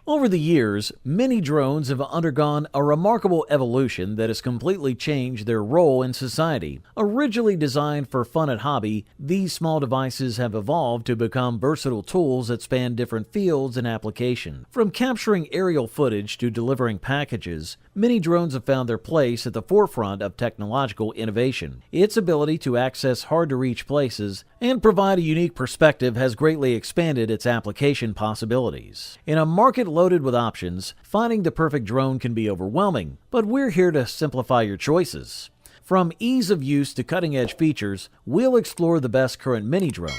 Over the years, mini drones have undergone a remarkable evolution that has completely changed their role in society. Originally designed for fun and hobby, these small devices have evolved to become versatile tools that span different fields and application. From capturing aerial footage to delivering packages, mini drones have found their place at the forefront of technological innovation. Its ability to access hard-to-reach places and provide a unique perspective has greatly expanded its application possibilities. In a market loaded with options, finding the perfect drone can be overwhelming, but we're here to simplify your choices. From ease of use to cutting-edge features, we'll explore the best current mini drones.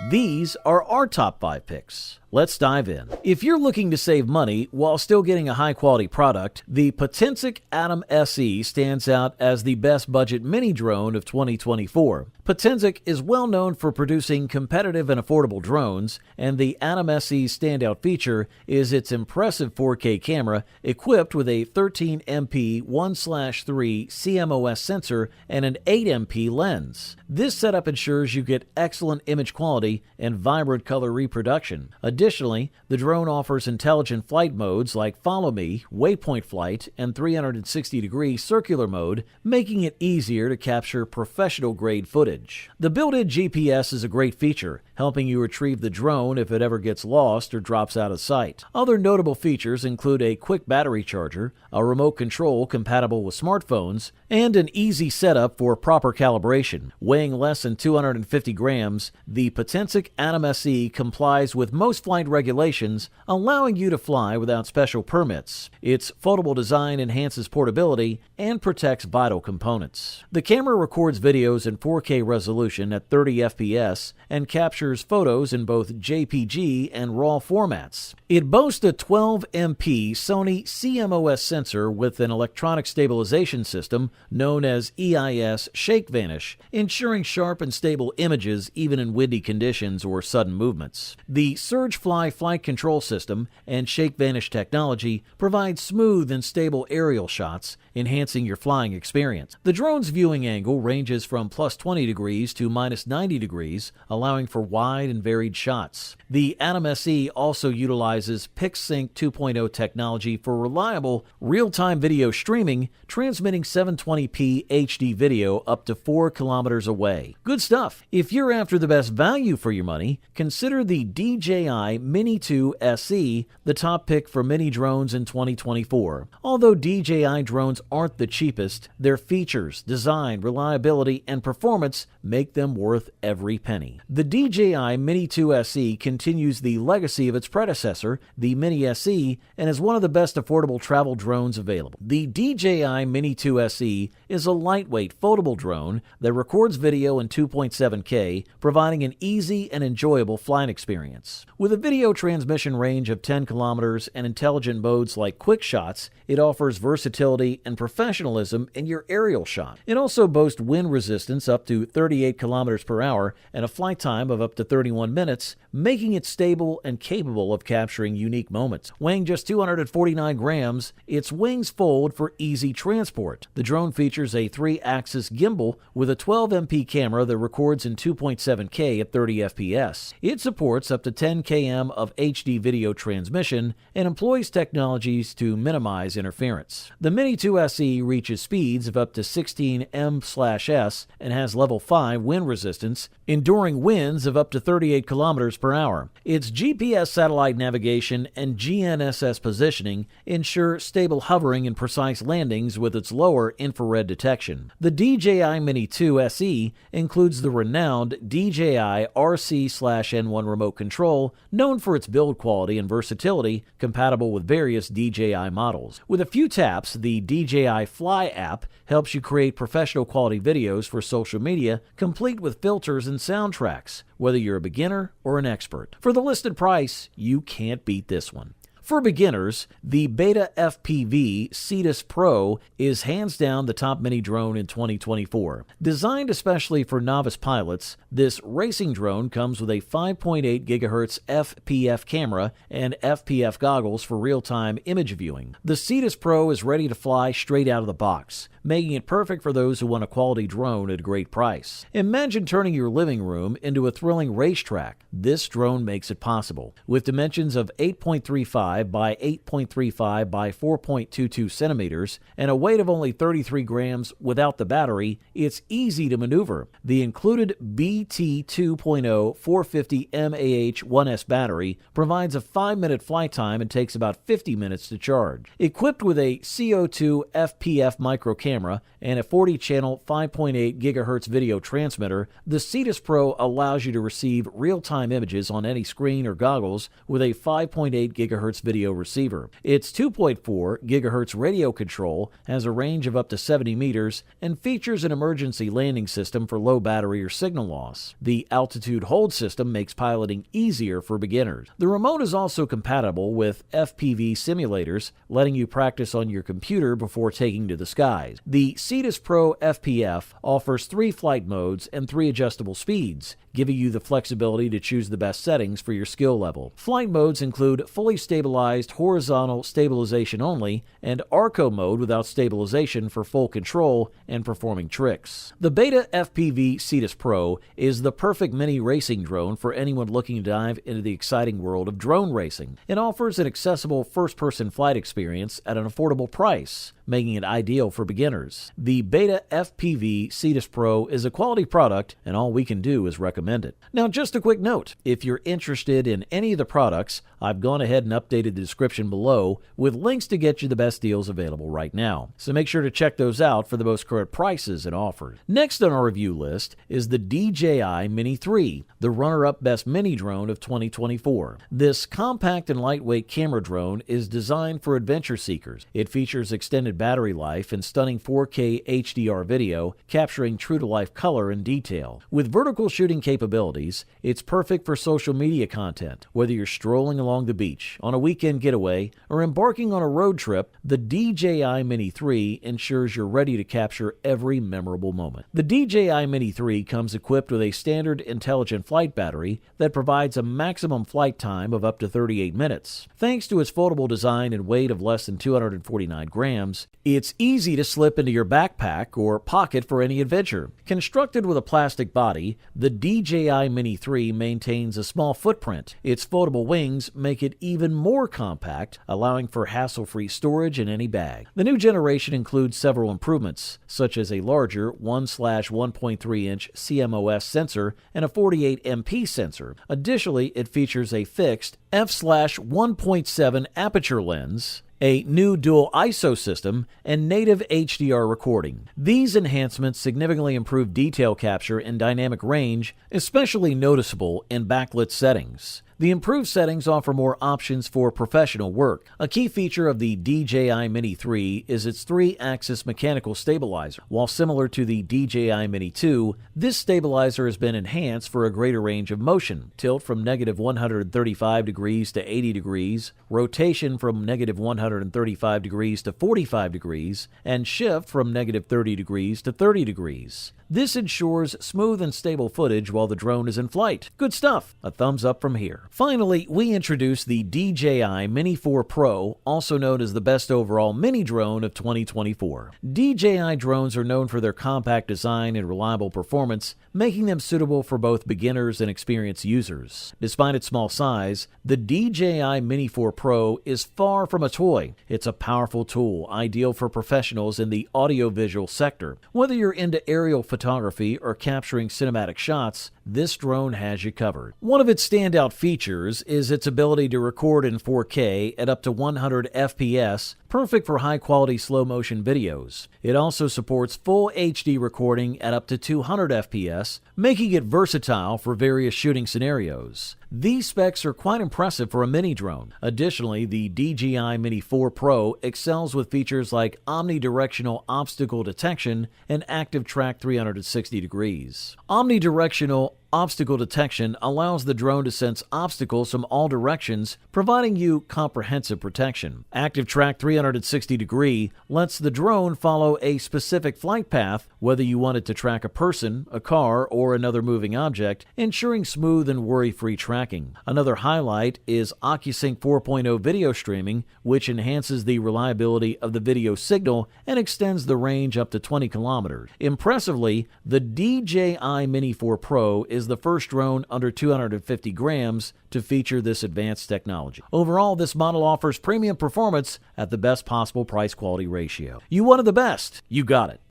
These are our top 5 picks. Let's dive in. If you're looking to save money while still getting a high-quality product, the Potensic Atom SE stands out as the best budget mini drone of 2024. Potensic is well known for producing competitive and affordable drones, and the Atom SE's standout feature is its impressive 4K camera equipped with a 13MP 1/3 CMOS sensor and an 8MP lens. This setup ensures you get excellent image quality and vibrant color reproduction. Additionally, the drone offers intelligent flight modes like Follow Me, Waypoint Flight, and 360-degree circular mode, making it easier to capture professional-grade footage. The built-in GPS is a great feature, helping you retrieve the drone if it ever gets lost or drops out of sight. Other notable features include a quick battery charger, a remote control compatible with smartphones, and an easy setup for proper calibration. Weighing less than 250 grams, the Potensic Atom SE complies with most flight regulations, allowing you to fly without special permits. Its foldable design enhances portability and protects vital components. The camera records videos in 4K resolution at 30 FPS and captures photos in both JPG and RAW formats. It boasts a 12MP Sony CMOS sensor with an electronic stabilization system known as EIS Shake Vanish, ensuring sharp and stable images even in windy conditions or sudden movements. The Surge Fly flight control system and Shake Vanish technology provide smooth and stable aerial shots, enhancing your flying experience. The drone's viewing angle ranges from +20 degrees to -90 degrees, allowing for wide and varied shots. The Atom SE also utilizes PixSync 2.0 technology for reliable, real-time video streaming, transmitting 720p HD video up to 4 kilometers away. Good stuff! If you're after the best value for your money, consider the DJI Mini 2 SE, the top pick for mini drones in 2024. Although DJI drones aren't the cheapest, their features, design, reliability, and performance make them worth every penny. The DJI Mini 2 SE continues the legacy of its predecessor, the Mini SE, and is one of the best affordable travel drones available. The DJI Mini 2 SE is a lightweight, foldable drone that records video in 2.7K, providing an easy and enjoyable flight experience. With a video transmission range of 10 kilometers and intelligent modes like quick shots, it offers versatility and professionalism in your aerial shot. It also boasts wind resistance up to 38 kilometers per hour and a flight time of up to 31 minutes, making it stable and capable of capturing unique moments. Weighing just 249 grams, its wings fold for easy transport. The drone features a 3-axis gimbal with a 12MP camera that records in 2.7K at 30 FPS. It supports up to 10 km of HD video transmission and employs technologies to minimize interference. The Mini 2 SE reaches speeds of up to 16 m/s and has level 5 wind resistance, enduring winds of up to 38 kilometers per hour. Its GPS satellite navigation and GNSS positioning ensure stable hovering and precise landings with its lower infrared detection. The DJI Mini 2 SE includes the renowned DJI RC/N1 remote control, known for its build quality and versatility, compatible with various DJI models. With a few taps, the DJI Fly app helps you create professional quality videos for social media, complete with filters and soundtracks, whether you're a beginner or an expert. For the listed price, you can't beat this one. For beginners, the BetaFPV Cetus Pro is hands down the top mini drone in 2024. Designed especially for novice pilots, this racing drone comes with a 5.8 GHz FPF camera and FPF goggles for real-time image viewing. The Cetus Pro is ready to fly straight out of the box, making it perfect for those who want a quality drone at a great price. Imagine turning your living room into a thrilling racetrack. This drone makes it possible. With dimensions of 8.35 4.5 by 8.35 by 4.22 centimeters and a weight of only 33 grams without the battery, it's easy to maneuver. The included BT 2.0 450 mAh 1S battery provides a 5-minute flight time and takes about 50 minutes to charge. Equipped with a CO2 FPF micro camera and a 40-channel 5.8 GHz video transmitter, the Cetus Pro allows you to receive real-time images on any screen or goggles with a 5.8 GHz video receiver. Its 2.4 GHz radio control has a range of up to 70 meters and features an emergency landing system for low battery or signal loss. The altitude hold system makes piloting easier for beginners. The remote is also compatible with FPV simulators, letting you practice on your computer before taking to the skies. The Cetus Pro FPF offers 3 flight modes and 3 adjustable speeds, giving you the flexibility to choose the best settings for your skill level. Flight modes include fully stabilized horizontal stabilization only and Arco mode without stabilization for full control and performing tricks. The BetaFPV Cetus Pro is the perfect mini racing drone for anyone looking to dive into the exciting world of drone racing. It offers an accessible first-person flight experience at an affordable price, making it ideal for beginners. The BetaFPV Cetus Pro is a quality product, and all we can do is recommend it. Now, just a quick note, if you're interested in any of the products, I've gone ahead and updated the description below with links to get you the best deals available right now. So make sure to check those out for the most current prices and offers. Next on our review list is the DJI Mini 3, the runner-up best mini drone of 2024. This compact and lightweight camera drone is designed for adventure seekers. It features extended battery life and stunning 4K HDR video, capturing true-to-life color and detail. With vertical shooting capabilities, it's perfect for social media content. Whether you're strolling along the beach, on a weekend getaway, or embarking on a road trip, the DJI Mini 3 ensures you're ready to capture every memorable moment. The DJI Mini 3 comes equipped with a standard intelligent flight battery that provides a maximum flight time of up to 38 minutes. Thanks to its foldable design and weight of less than 249 grams, it's easy to slip into your backpack or pocket for any adventure. Constructed with a plastic body, the DJI Mini 3 maintains a small footprint. Its foldable wings make it even more compact, allowing for hassle-free storage in any bag. The new generation includes several improvements, such as a larger 1/1.3-inch CMOS sensor and a 48MP sensor. Additionally, it features a fixed f/1.7 aperture lens, a new dual ISO system, and native HDR recording. These enhancements significantly improve detail capture and dynamic range, especially noticeable in backlit settings. The improved settings offer more options for professional work. A key feature of the DJI Mini 3 is its 3-axis mechanical stabilizer. While similar to the DJI Mini 2, this stabilizer has been enhanced for a greater range of motion. Tilt from -135 degrees to 80 degrees, rotation from -135 degrees to 45 degrees, and shift from -30 degrees to 30 degrees. This ensures smooth and stable footage while the drone is in flight. Good stuff. A thumbs up from here. Finally, we introduce the DJI Mini 4 Pro, also known as the best overall mini drone of 2024. DJI drones are known for their compact design and reliable performance, making them suitable for both beginners and experienced users. Despite its small size, the DJI Mini 4 Pro is far from a toy. It's a powerful tool, ideal for professionals in the audiovisual sector. Whether you're into aerial photography or capturing cinematic shots, this drone has you covered. One of its standout features is its ability to record in 4K at up to 100 FPS, perfect for high-quality slow-motion videos. It also supports full HD recording at up to 200 FPS, making it versatile for various shooting scenarios. These specs are quite impressive for a mini drone. Additionally, the DJI Mini 4 Pro excels with features like omnidirectional obstacle detection and active track 360 degrees. Omnidirectional obstacle detection allows the drone to sense obstacles from all directions, providing you comprehensive protection. Active Track 360 degree lets the drone follow a specific flight path, whether you want it to track a person, a car, or another moving object, ensuring smooth and worry-free tracking. Another highlight is OcuSync 4.0 video streaming, which enhances the reliability of the video signal and extends the range up to 20 kilometers. Impressively, the DJI Mini 4 Pro is is the first drone under 250 grams to feature this advanced technology. Overall, this model offers premium performance at the best possible price-quality ratio. You wanted the best, you got it.